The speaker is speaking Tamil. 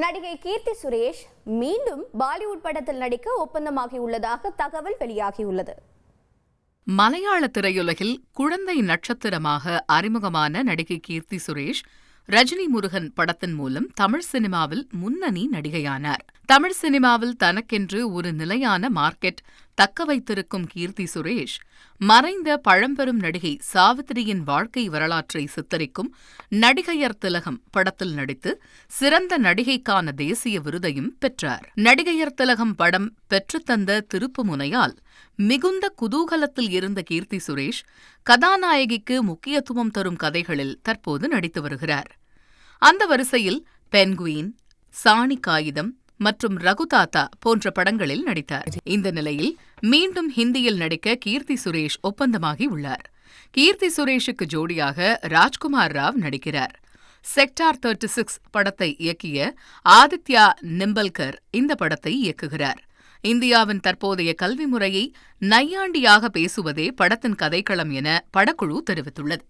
நடிகை கீர்த்தி சுரேஷ் மீண்டும் பாலிவுட் படத்தில் நடிக்க ஒப்பந்தமாகியுள்ளதாக தகவல் வெளியாகியுள்ளது. மலையாள திரையுலகில் குழந்தை நட்சத்திரமாக அறிமுகமான நடிகை கீர்த்தி சுரேஷ் ரஜினி முருகன் படத்தின் மூலம் தமிழ் சினிமாவில் முன்னணி நடிகையானார். தமிழ் சினிமாவில் தனக்கென்று ஒரு நிலையான மார்க்கெட் தக்க வைத்திருக்கும் கீர்த்தி சுரேஷ் மறைந்த பழம்பெரும் நடிகை சாவித்திரியின் வாழ்க்கை வரலாற்றை சித்தரிக்கும் நடிகையர் திலகம் படத்தில் நடித்து சிறந்த நடிகைக்கான தேசிய விருதையும் பெற்றார். நடிகையர் திலகம் படம் பெற்றுத்தந்த திருப்புமுனையால் மிகுந்த குதூகலத்தில் இருந்த கீர்த்தி சுரேஷ் கதாநாயகிக்கு முக்கியத்துவம் தரும் கதைகளில் தற்போது நடித்து வருகிறார். அந்த வரிசையில் பென்குயின், சாணி காகிதம் மற்றும் ரகுதாத்தா போன்ற படங்களில் நடித்தார். இந்த நிலையில் மீண்டும் ஹிந்தியில் நடிக்க கீர்த்தி சுரேஷ் ஒப்பந்தமாகி உள்ளார். கீர்த்தி சுரேஷுக்கு ஜோடியாக ராஜ்குமார் ராவ் நடிக்கிறார். செக்டார் 36 படத்தை இயக்கிய ஆதித்யா நிம்பல்கர் இந்த படத்தை இயக்குகிறார். இந்தியாவின் தற்போதைய கல்வி முறையை நையாண்டியாக பேசுவதே படத்தின் கதைக்களம் என படக்குழு தெரிவித்துள்ளது.